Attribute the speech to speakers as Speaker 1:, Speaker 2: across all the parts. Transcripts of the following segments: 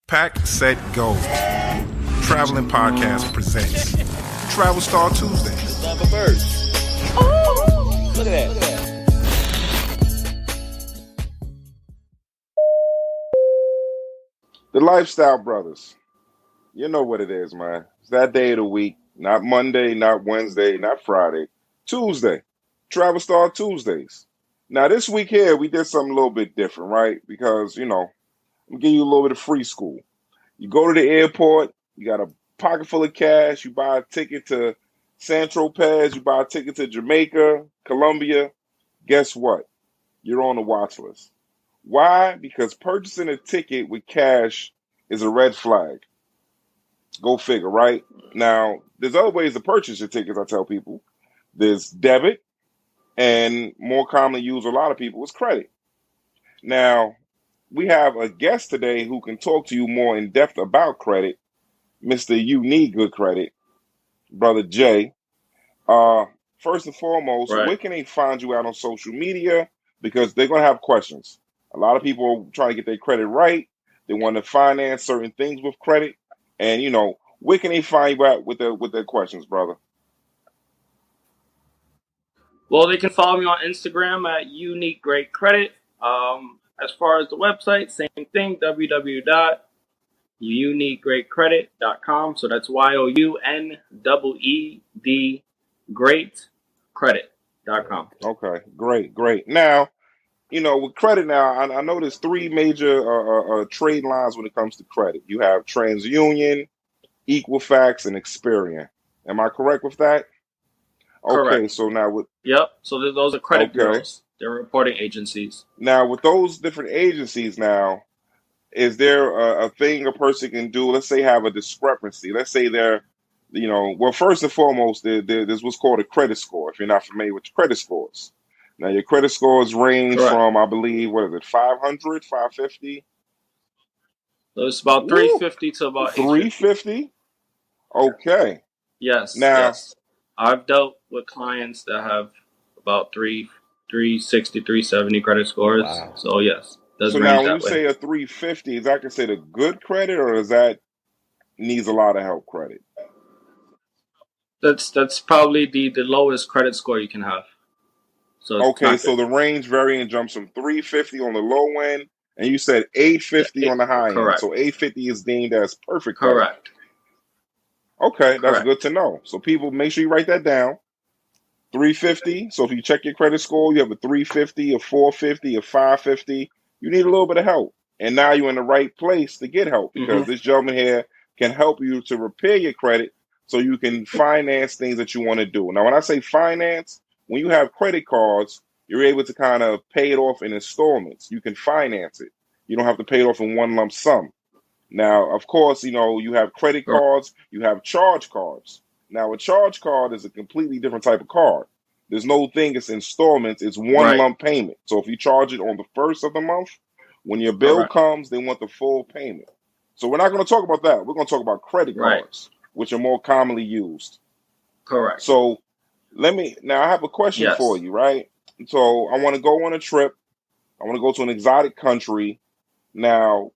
Speaker 1: Pack, Set, Go. Traveling Podcast presents Travel Star Tuesdays.
Speaker 2: Love a bird. Oh, look at that.
Speaker 3: The Lifestyle Brothers. You know what it is, man. It's that day of the week. Not Monday, not Wednesday, not Friday. Tuesday. Travel Star Tuesdays. Now, this week here, we did something a little bit different, right? Because, I'm going to give you a little bit of free school. You go to the airport, you got a pocket full of cash, you buy a ticket to Saint-Tropez, you buy a ticket to Jamaica, Colombia. Guess what? You're on the watch list. Why? Because purchasing a ticket with cash is a red flag. Go figure, right? Now, there's other ways to purchase your tickets, I tell people. There's debit, and more commonly used a lot of people is credit. Now, we have a guest today who can talk to you more in depth about credit, Mr. You Need Good Credit, Brother Jay. First and foremost,
Speaker 2: Right.
Speaker 3: where can they find you out on social media? Because they're going to have questions. A lot of people are trying to get their credit right. They want to finance certain things with credit. And, where can they find you out with their questions, brother?
Speaker 2: Well, they can follow me on Instagram at Unique Great Credit. As far as the website, same thing, www.uniquegreatcredit.com. So that's YOUNEED greatcredit.com.
Speaker 3: Okay, great. Now, with credit now, I know there's three major trade lines when it comes to credit. You have TransUnion, Equifax, and Experian. Am I correct with that? Okay,
Speaker 2: Correct.
Speaker 3: so now with
Speaker 2: Yep. So those are credit
Speaker 3: okay.
Speaker 2: bureaus. They're reporting agencies.
Speaker 3: Now with those different agencies now, is there a thing a person can do? Let's say have a discrepancy. Let's say they're, well, first and foremost, there's what's called a credit score. If you're not familiar with credit scores. Now your credit scores range
Speaker 2: Correct.
Speaker 3: from, I believe, 500, 550?
Speaker 2: So it's about
Speaker 3: Woo!
Speaker 2: 350 to about 850.
Speaker 3: 350? Okay.
Speaker 2: Yes.
Speaker 3: Now,
Speaker 2: I've dealt with clients that have about 360, 370 credit scores.
Speaker 4: Wow.
Speaker 2: So yes, does
Speaker 3: so
Speaker 2: range
Speaker 3: now when
Speaker 2: that
Speaker 3: you
Speaker 2: way.
Speaker 3: say a 350, is that considered good credit or is that needs a lot of help credit?
Speaker 2: That's probably the lowest credit score you can have. So it's
Speaker 3: Okay,
Speaker 2: not
Speaker 3: so
Speaker 2: good.
Speaker 3: the range variant jumps from 350 on the low end, and you said 850 on the high end.
Speaker 2: Correct.
Speaker 3: So 850 is deemed as perfect credit.
Speaker 2: Correct.
Speaker 3: Okay, that's
Speaker 2: Correct.
Speaker 3: good to know. So people, make sure you write that down. 350. So if you check your credit score, you have a 350, a 450, a 550. You need a little bit of help. And now you're in the right place to get help because
Speaker 2: Mm-hmm.
Speaker 3: this gentleman here can help you to repair your credit so you can finance things that you want to do. Now, when I say finance, when you have credit cards, you're able to kind of pay it off in installments. You can finance it. You don't have to pay it off in one lump sum. Now, of course, you have credit
Speaker 2: Correct.
Speaker 3: cards, you have charge cards. Now, a charge card is a completely different type of card. There's no thing, it's installments, it's one
Speaker 2: Right.
Speaker 3: lump payment. So if you charge it on the first of the month, when your bill
Speaker 2: Correct.
Speaker 3: comes, they want the full payment. So we're not going to talk about that. We're going to talk about credit
Speaker 2: Right.
Speaker 3: cards, which are more commonly used.
Speaker 2: Correct.
Speaker 3: So now I have a question for
Speaker 2: Yes.
Speaker 3: you, right? So I want to go on a trip. I want to go to an exotic country. Now,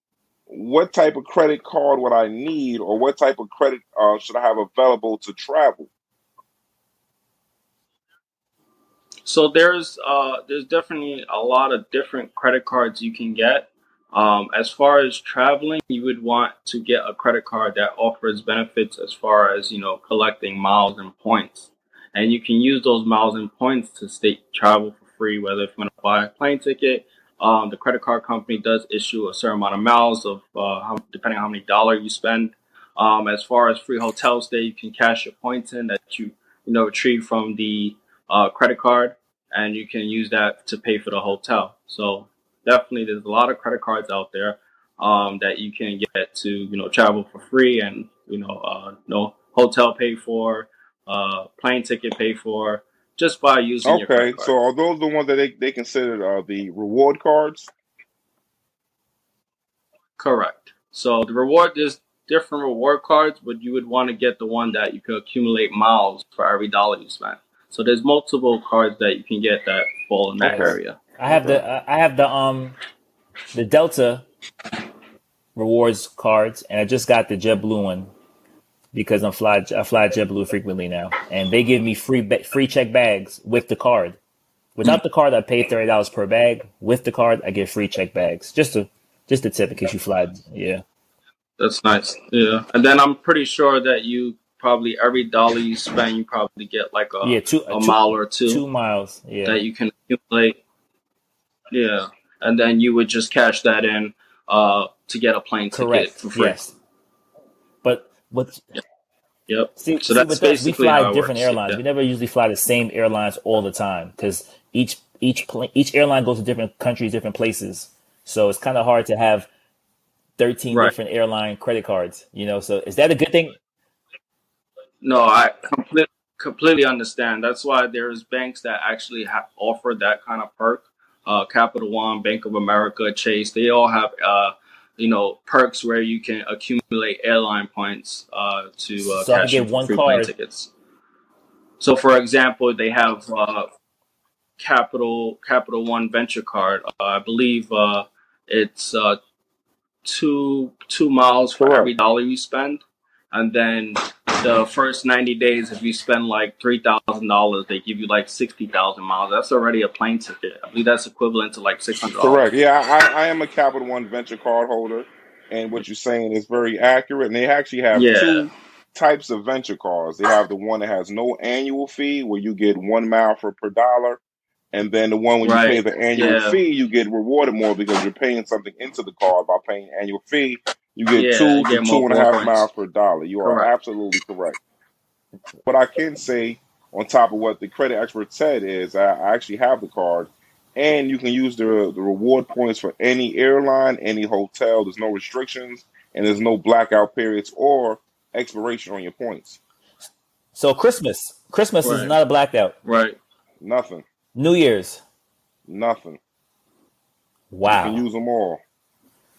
Speaker 3: what type of credit card would I need, or what type of credit should I have available to travel?
Speaker 2: So there's definitely a lot of different credit cards you can get. As far as traveling, you would want to get a credit card that offers benefits as far as, collecting miles and points. And you can use those miles and points to travel for free, whether if you want to buy a plane ticket. The credit card company does issue a certain amount of miles of depending on how many dollars you spend. As far as free hotel stay, you can cash your points in that you retrieve from the credit card, and you can use that to pay for the hotel. So definitely, there's a lot of credit cards out there that you can get to travel for free, and hotel paid for, plane ticket paid for, just by using your
Speaker 3: Okay,
Speaker 2: credit card.
Speaker 3: so are those the ones that they consider the reward cards?
Speaker 2: Correct. So there's different reward cards, but you would want to get the one that you can accumulate miles for every dollar you spend. So there's multiple cards that you can get that fall in that
Speaker 3: Okay.
Speaker 2: area.
Speaker 4: I have
Speaker 3: Okay.
Speaker 4: the Delta rewards cards, and I just got the JetBlue one because I fly JetBlue frequently now, and they give me free check bags with the card. Without the card, I pay $30 per bag. With the card, I get free check bags. Just a tip in case you fly. Yeah.
Speaker 2: That's nice. Yeah. And then I'm pretty sure that you probably every dollar you spend, you probably get like
Speaker 4: Yeah,
Speaker 2: a mile or two
Speaker 4: 2 miles. Yeah.
Speaker 2: that you can accumulate. Yeah. And then you would just cash that in to get a plane ticket
Speaker 4: Correct.
Speaker 2: for free.
Speaker 4: Yes. But what?
Speaker 2: Yep.
Speaker 4: See,
Speaker 2: So
Speaker 4: with
Speaker 2: that's
Speaker 4: us, we
Speaker 2: basically how
Speaker 4: fly
Speaker 2: it
Speaker 4: different
Speaker 2: works.
Speaker 4: airlines.
Speaker 2: Yeah.
Speaker 4: We never usually fly the same airlines all the time because each airline goes to different countries, different places. So it's kind of hard to have 13
Speaker 2: Right.
Speaker 4: different airline credit cards. So is that a good thing?
Speaker 2: No, I completely understand. That's why there's banks that actually offer that kind of perk. Capital One, Bank of America, Chase, they all have perks where you can accumulate airline points to
Speaker 4: So I can
Speaker 2: cash in
Speaker 4: get
Speaker 2: for
Speaker 4: one
Speaker 2: free plane
Speaker 4: card.
Speaker 2: tickets. So, for example, they have Capital One Venture Card. I believe it's 2 miles for every
Speaker 3: Correct.
Speaker 2: dollar you spend, and then the first 90 days, if you spend like $3,000, they give you like 60,000 miles. That's already a plane ticket. I believe that's equivalent to like $600.
Speaker 3: Correct. Yeah, I am a Capital One Venture card holder, and what you're saying is very accurate. And they actually have
Speaker 2: Yeah,
Speaker 3: two types of venture cards. They have the one that has no annual fee, where you get 1 mile per dollar, and then the one when you pay
Speaker 2: right.
Speaker 3: the annual
Speaker 2: Yeah,
Speaker 3: fee, you get rewarded more because you're paying something into the card by paying annual fee. You get
Speaker 2: yeah, you
Speaker 3: 2 to
Speaker 2: get
Speaker 3: two and a
Speaker 2: more
Speaker 3: half
Speaker 2: points.
Speaker 3: miles per dollar. You are
Speaker 2: Correct.
Speaker 3: absolutely correct. What I can say on top of what the credit expert said is I actually have the card, and you can use the reward points for any airline, any hotel. There's no restrictions, and there's no blackout periods or expiration on your points.
Speaker 4: So Christmas is
Speaker 2: Right,
Speaker 4: not a blackout.
Speaker 2: right.
Speaker 3: Nothing.
Speaker 4: New Year's,
Speaker 3: Nothing. You can
Speaker 4: wow.
Speaker 3: use them all.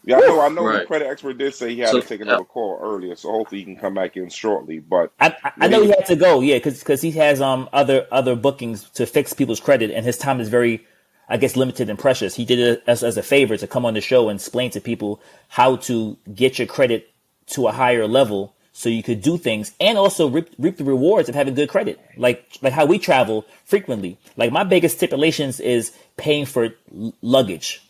Speaker 3: Yeah, I know the
Speaker 2: Right.
Speaker 3: credit expert did say he had to
Speaker 2: So,
Speaker 3: take another call earlier, so hopefully he can come back in shortly. But
Speaker 4: I
Speaker 3: what
Speaker 4: know
Speaker 3: he
Speaker 4: he had to go, yeah, because he has other bookings to fix people's credit, and his time is very, I guess, limited and precious. He did it as a favor to come on the show and explain to people how to get your credit to a higher level so you could do things and also reap the rewards of having good credit, like how we travel frequently. Like my biggest stipulations is paying for luggage.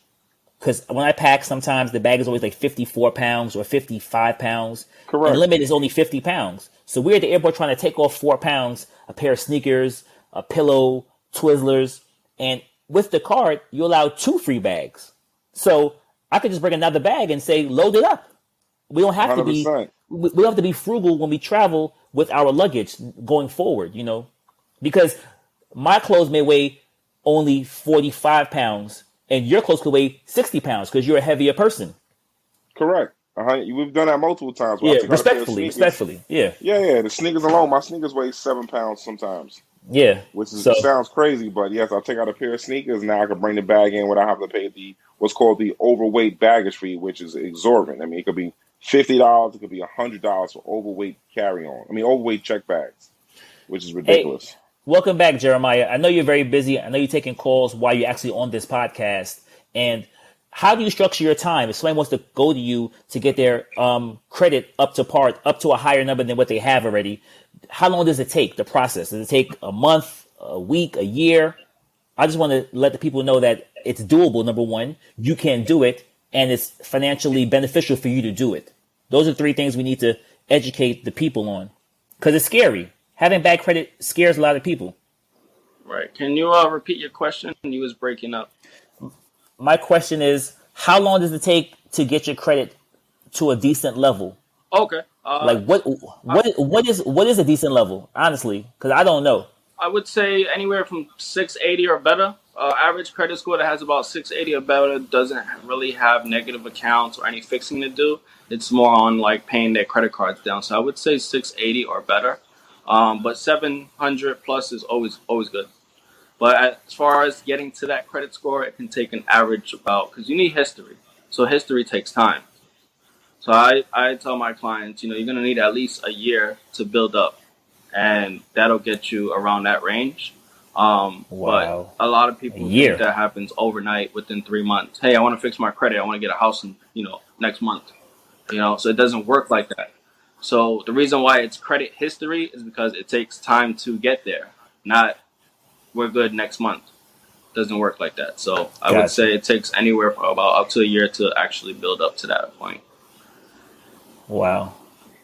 Speaker 4: Because when I pack, sometimes the bag is always like 54 pounds or 55 pounds. And the
Speaker 3: correct.
Speaker 4: limit is only 50 pounds. So we're at the airport trying to take off 4 pounds, a pair of sneakers, a pillow, Twizzlers. And with the card, you allow 2 free bags. So I could just bring another bag and say, load it up. We don't have to be,
Speaker 3: 100%.
Speaker 4: we don't have to be frugal when we travel with our luggage going forward, because my clothes may weigh only 45 pounds and your clothes could weigh 60 pounds because you're a heavier person.
Speaker 3: Correct. We've done that multiple times. When I
Speaker 4: Yeah,
Speaker 3: take out a pair of sneakers.
Speaker 4: respectfully. Yeah,
Speaker 3: Yeah. The sneakers alone, my sneakers weigh 7 pounds sometimes,
Speaker 4: yeah.
Speaker 3: which
Speaker 4: So,
Speaker 3: sounds crazy, but yes, I'll take out a pair of sneakers. Now I can bring the bag in without having to pay what's called the overweight baggage fee, which is exorbitant. I mean, it could be $50, it could be $100 for overweight carry-on. I mean, overweight check bags, which is
Speaker 4: hey,
Speaker 3: ridiculous.
Speaker 4: welcome back, Jeremiah. I know you're very busy. I know you're taking calls while you're actually on this podcast. And how do you structure your time? If somebody wants to go to you to get their credit up to par, up to a higher number than what they have already, how long does it take, the process? Does it take a month, a week, a year? I just want to let the people know that it's doable, number one. You can do it, and it's financially beneficial for you to do it. Those are 3 things we need to educate the people on. Because it's scary. Having bad credit scares a lot of people.
Speaker 2: right. Can you repeat your question? You was breaking up.
Speaker 4: My question is, how long does it take to get your credit to a decent level?
Speaker 2: Okay.
Speaker 4: Like
Speaker 2: I,
Speaker 4: what is a decent level? Honestly, because I don't know.
Speaker 2: I would say anywhere from 680 or better. Average credit score that has about 680 or better doesn't really have negative accounts or any fixing to do. It's more on like paying their credit cards down. So I would say 680 or better. But 700 plus is always good. But as far as getting to that credit score, it can take an average about, because you need history. So history takes time. So I tell my clients, you're going to need at least a year to build up, and that'll get you around that range. But
Speaker 4: Wow,
Speaker 2: a lot of
Speaker 4: a
Speaker 2: people think
Speaker 4: year.
Speaker 2: that happens overnight within 3 months. Hey, I want to fix my credit. I want to get a house in, next month. So it doesn't work like that. So the reason why it's credit history is because it takes time to get there. Not we're good next month. Doesn't work like that. So I would say it takes anywhere from about up to a year to actually build up to that point.
Speaker 4: Wow.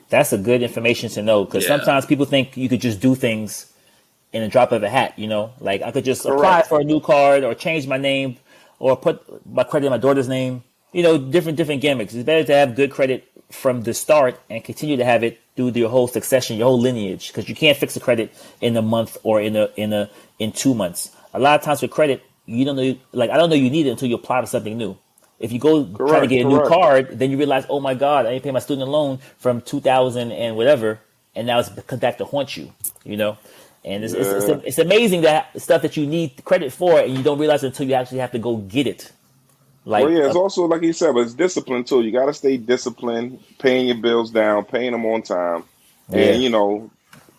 Speaker 4: That's a good information to know, because sometimes people think you could just do things in a drop of a hat, like I could just apply for a new card or change my name or put my credit in my daughter's name, different gimmicks. It's better to have good credit from the start and continue to have it through your whole succession, your whole lineage, because you can't fix the credit in a month or in 2 months. A lot of times with credit, you don't know, like I don't know you need it until you apply for something new. If you go try to get a new card, then you realize, oh my God, I didn't pay my student loan from 2000 and whatever, and now it's come back to haunt you, And it's amazing that stuff that you need credit for, and you don't realize it until you actually have to go get it.
Speaker 3: It's also like you said, but it's discipline too. You got to stay disciplined, paying your bills down, paying them on time, and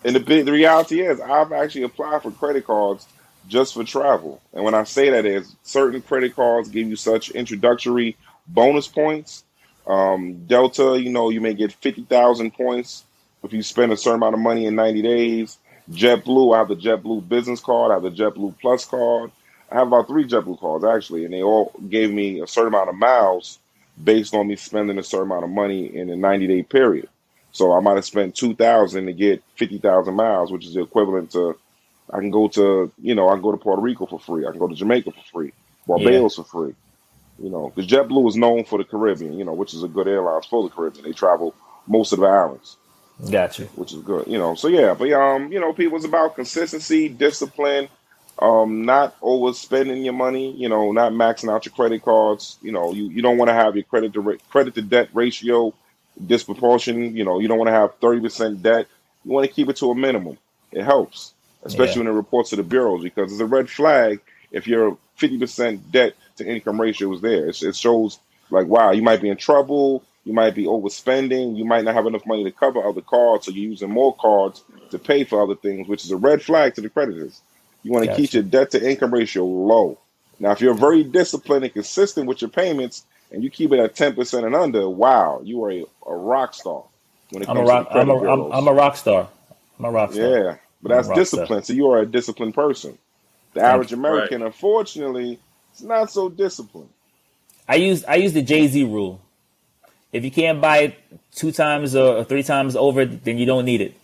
Speaker 3: and the reality is, I've actually applied for credit cards just for travel. And when I say that is, certain credit cards give you such introductory bonus points. Delta, you may get 50,000 points if you spend a certain amount of money in 90 days. JetBlue, I have the JetBlue business card. I have the JetBlue Plus card. I have about 3 JetBlue cards, actually, and they all gave me a certain amount of miles based on me spending a certain amount of money in a 90-day period. So I might have spent 2,000 to get 50,000 miles, which is the equivalent to, I can go to Puerto Rico for free. I can go to Jamaica for free, Barbados for free. Because JetBlue is known for the Caribbean, which is a good airline for the Caribbean. They travel most of the islands.
Speaker 4: Gotcha.
Speaker 3: Which is good, So yeah, but people, it's about consistency, discipline, not overspending your money, not maxing out your credit cards. You don't want to have your credit to debt ratio disproportion. You don't want to have 30% debt. You want to keep it to a minimum. It helps, especially when it reports to the bureaus, because it's a red flag if your 50% debt to income ratio is there. It shows like, wow, you might be in trouble. You might be overspending. You might not have enough money to cover other cards, so you're using more cards to pay for other things, which is a red flag to the creditors. You want to keep your debt to income ratio low. Now, if you're very disciplined and consistent with your payments and you keep it at 10% and under, wow, you are a rock star when it comes to credit bureaus.
Speaker 4: I'm a rock star.
Speaker 3: Yeah, but that's discipline. So you are a disciplined person. The average American, unfortunately, is not so disciplined.
Speaker 4: I use the Jay-Z rule. If you can't buy it 2 times or 3 times over, then you don't need it.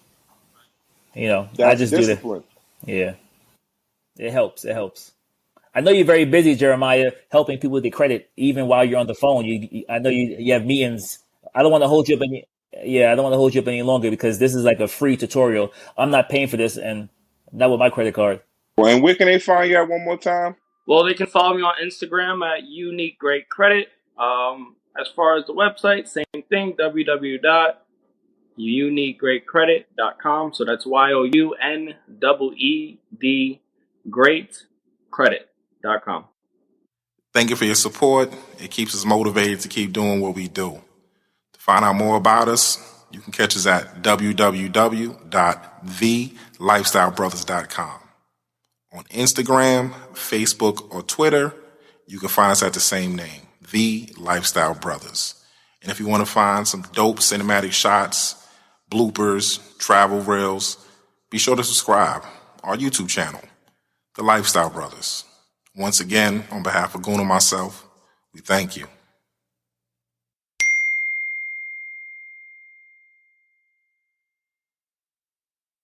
Speaker 3: That's
Speaker 4: I just
Speaker 3: discipline.
Speaker 4: do that. Yeah. It helps. I know you're very busy, Jeremiah, helping people with their credit, even while you're on the phone. I know you have meetings. I don't want to hold you up any longer, because this is like a free tutorial. I'm not paying for this, and not with my credit card.
Speaker 3: Well, and where can they find you at one more time?
Speaker 2: Well, they can follow me on Instagram at Unique Great Credit. As far as the website, same thing, www.uniquegreatcredit.com. So that's YOUNEED greatcredit.com.
Speaker 1: Thank you for your support. It keeps us motivated to keep doing what we do. To find out more about us, you can catch us at www.thelifestylebrothers.com. On Instagram, Facebook, or Twitter, you can find us at the same name, The Lifestyle Brothers. And if you want to find some dope cinematic shots, bloopers, travel reels, be sure to subscribe to our YouTube channel, The Lifestyle Brothers. Once again, on behalf of Goon and myself, we thank you.